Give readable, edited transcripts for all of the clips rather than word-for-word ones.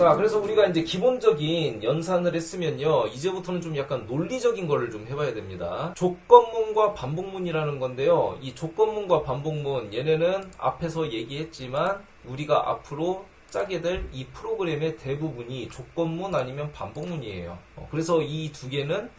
자, 그래서 우리가 이제 기본적인 연산을 했으면요, 이제부터는 좀 약간 논리적인 거를 좀 해봐야 됩니다. 조건문과 반복문이라는 건데요, 이 조건문과 반복문, 얘네는 앞에서 얘기했지만 우리가 앞으로 짜게 될 이 프로그램의 대부분이 조건문 아니면 반복문이에요. 그래서 이 두 개는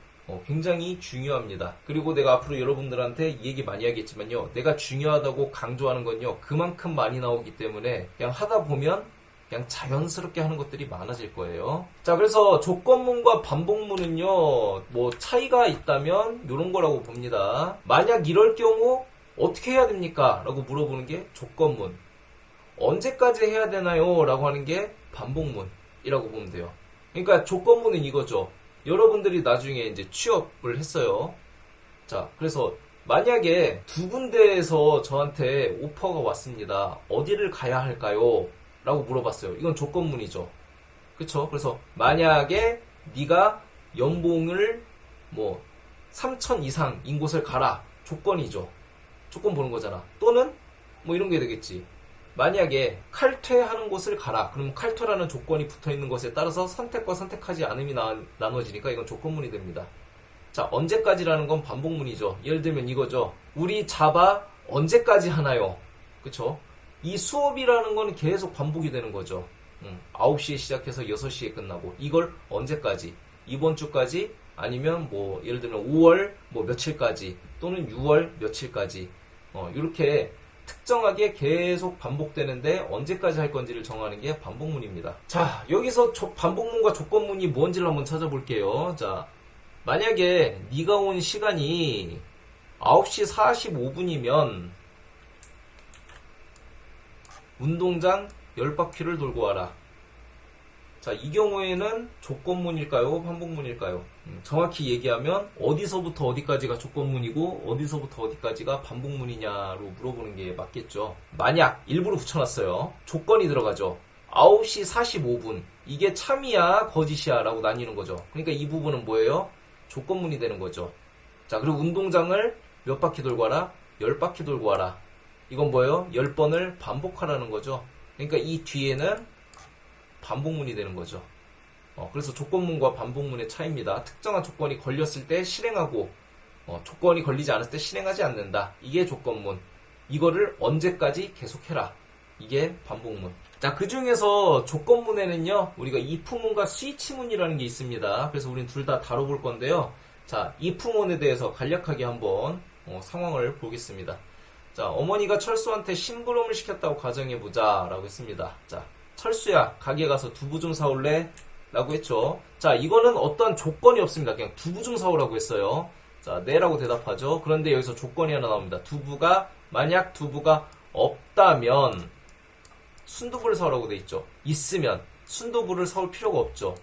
굉장히 중요합니다. 그리고 내가 앞으로 여러분들한테 이 얘기 많이 하겠지만요, 내가 중요하다고 강조하는 건요, 그만큼 많이 나오기 때문에 그냥 하다 보면 그냥 자연스럽게 하는 것들이 많아질 거예요. 자, 그래서 조건문과 반복문은요, 뭐 차이가 있다면 이런 거라고 봅니다. 만약 이럴 경우 어떻게 해야 됩니까? 라고 물어보는 게 조건문. 언제까지 해야 되나요? 라고 하는 게 반복문이라고 보면 돼요. 그러니까 조건문은 이거죠. 여러분들이 나중에 이제 취업을 했어요. 자, 그래서 만약에 두 군데에서 저한테 오퍼가 왔습니다. 어디를 가야 할까요? 라고 물어봤어요. 이건 조건문이죠. 그쵸? 그래서 만약에 네가 연봉을 뭐 3천 이상인 곳을 가라. 조건이죠. 조건 보는 거잖아. 또는 뭐 이런 게 되겠지. 만약에 칼퇴하는 곳을 가라. 그러면 칼퇴라는 조건이 붙어있는 것에 따라서 선택과 선택하지 않음이 나눠지니까 이건 조건문이 됩니다. 자, 언제까지라는 건 반복문이죠. 예를 들면 이거죠. 우리 자바 언제까지 하나요? 그쵸? 이 수업이라는 건 계속 반복이 되는 거죠. 9시에 시작해서 6시에 끝나고 이걸 언제까지? 이번 주까지? 아니면 뭐 예를 들면 5월 뭐 며칠까지 또는 6월 며칠까지 이렇게 특정하게 계속 반복되는데 언제까지 할 건지를 정하는 게 반복문입니다. 자, 여기서 반복문과 조건문이 뭔지를 한번 찾아볼게요. 자, 만약에 네가 온 시간이 9시 45분이면 운동장 10바퀴를 돌고 와라. 자, 이 경우에는 조건문일까요? 반복문일까요? 정확히 얘기하면 어디서부터 어디까지가 조건문이고 어디서부터 어디까지가 반복문이냐로 물어보는 게 맞겠죠. 만약 일부러 붙여놨어요. 조건이 들어가죠. 9시 45분. 이게 참이야 거짓이야 라고 나뉘는 거죠. 그러니까 이 부분은 뭐예요? 조건문이 되는 거죠. 자, 그리고 운동장을 몇 바퀴 돌고 와라? 10바퀴 돌고 와라. 이건 뭐예요? 10번을 반복하라는 거죠. 그러니까 이 뒤에는 반복문이 되는 거죠. 그래서 조건문과 반복문의 차이입니다. 특정한 조건이 걸렸을 때 실행하고 조건이 걸리지 않았을 때 실행하지 않는다. 이게 조건문. 이거를 언제까지 계속해라. 이게 반복문. 자, 그 중에서 조건문에는요, 우리가 if문과 스위치문이라는 게 있습니다. 그래서 우린 둘 다 다뤄볼 건데요. 자, if문에 대해서 간략하게 한번 상황을 보겠습니다. 자, 어머니가 철수한테 심부름을 시켰다고 가정해보자 라고 했습니다. 자, 철수야, 가게 가서 두부 좀 사올래? 라고 했죠. 자, 이거는 어떤 조건이 없습니다. 그냥 두부 좀 사오라고 했어요. 자, 네 라고 대답하죠. 그런데 여기서 조건이 하나 나옵니다. 만약 두부가 없다면 순두부를 사오라고 돼 있죠. 있으면 순두부를 사올 필요가 없죠.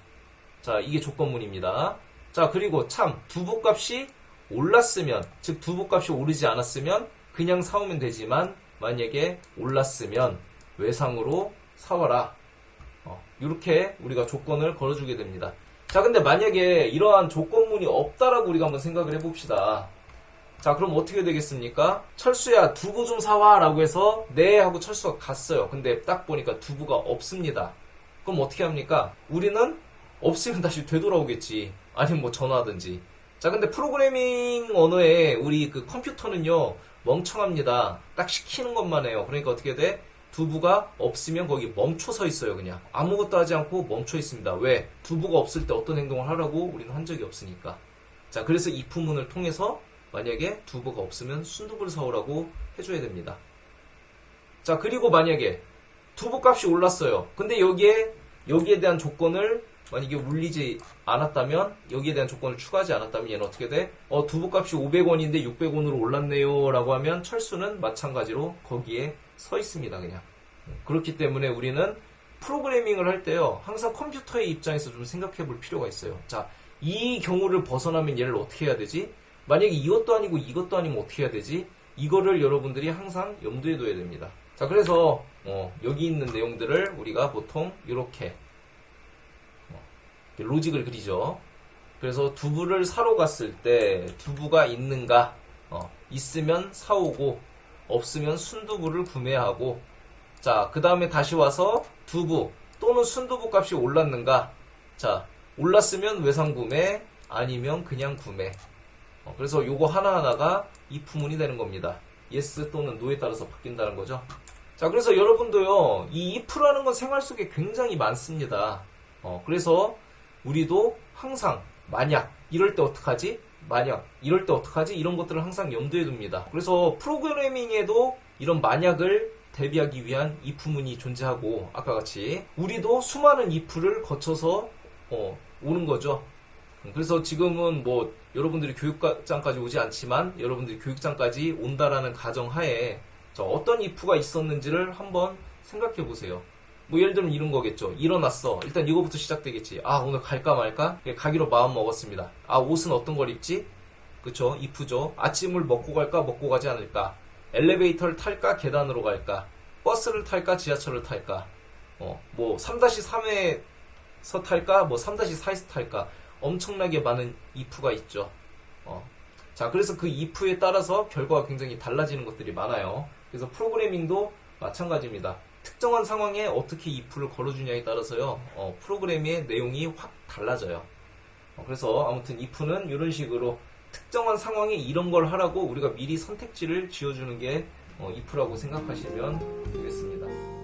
자, 이게 조건문입니다. 자, 그리고 참, 두부값이 올랐으면, 즉 두부값이 오르지 않았으면 그냥 사오면 되지만 만약에 올랐으면 외상으로 사와라. 이렇게 우리가 조건을 걸어주게 됩니다. 자, 근데 만약에 이러한 조건문이 없다라고 우리가 한번 생각을 해봅시다. 자, 그럼 어떻게 되겠습니까? 철수야, 두부 좀 사와 라고 해서 네 하고 철수가 갔어요. 근데 딱 보니까 두부가 없습니다. 그럼 어떻게 합니까? 우리는 없으면 다시 되돌아오겠지. 아니면 뭐 전화하든지. 자, 근데 프로그래밍 언어에 우리 그 컴퓨터는요, 멍청합니다. 딱 시키는 것만 해요. 그러니까 어떻게 돼? 두부가 없으면 거기 멈춰 서 있어요. 그냥 아무것도 하지 않고 멈춰 있습니다. 왜? 두부가 없을 때 어떤 행동을 하라고? 우리는 한 적이 없으니까. 자, 그래서 if문을 통해서 만약에 두부가 없으면 순두부를 사오라고 해줘야 됩니다. 자, 그리고 만약에 두부값이 올랐어요. 근데 여기에 대한 조건을 만약에 울리지 않았다면, 여기에 대한 조건을 추가하지 않았다면 얘는 어떻게 돼? 두부값이 500원인데 600원으로 올랐네요 라고 하면 철수는 마찬가지로 거기에 서 있습니다. 그냥. 그렇기 때문에 우리는 프로그래밍을 할 때요, 항상 컴퓨터의 입장에서 좀 생각해 볼 필요가 있어요. 자, 이 경우를 벗어나면 얘를 어떻게 해야 되지? 만약에 이것도 아니고 이것도 아니면 어떻게 해야 되지? 이거를 여러분들이 항상 염두에 둬야 됩니다. 자, 그래서 여기 있는 내용들을 우리가 보통 이렇게 로직을 그리죠. 그래서 두부를 사러 갔을 때 두부가 있는가? 있으면 사오고 없으면 순두부를 구매하고, 자, 그 다음에 다시 와서 두부 또는 순두부 값이 올랐는가? 자, 올랐으면 외상구매, 아니면 그냥 구매. 그래서 요거 하나하나가 if문이 되는 겁니다. yes 또는 no에 따라서 바뀐다는 거죠. 자, 그래서 여러분도요, 이 if라는 건 생활 속에 굉장히 많습니다. 그래서 우리도 항상 만약 이럴 때 어떡하지? 만약 이럴 때 어떡하지? 이런 것들을 항상 염두에 둡니다. 그래서 프로그래밍에도 이런 만약을 대비하기 위한 if문이 존재하고, 아까 같이 우리도 수많은 if를 거쳐서 오는 거죠. 그래서 지금은 뭐 여러분들이 교육장까지 오지 않지만 여러분들이 교육장까지 온다라는 가정하에 어떤 if가 있었는지를 한번 생각해 보세요. 뭐 예를 들면 이런 거겠죠. 일어났어. 일단 이거부터 시작되겠지. 아, 오늘 갈까 말까? 가기로 마음 먹었습니다. 아, 옷은 어떤 걸 입지? 그쵸? if죠. 아침을 먹고 갈까? 먹고 가지 않을까? 엘리베이터를 탈까? 계단으로 갈까? 버스를 탈까? 지하철을 탈까? 뭐 3-3에서 탈까? 뭐 3-4에서 탈까? 엄청나게 많은 if가 있죠. 자, 그래서 그 if에 따라서 결과가 굉장히 달라지는 것들이 많아요. 그래서 프로그래밍도 마찬가지입니다. 특정한 상황에 어떻게 if를 걸어주냐에 따라서요, 프로그램의 내용이 확 달라져요. 그래서 아무튼 if는 이런 식으로 특정한 상황에 이런 걸 하라고 우리가 미리 선택지를 지어주는 게 if라고 생각하시면 되겠습니다.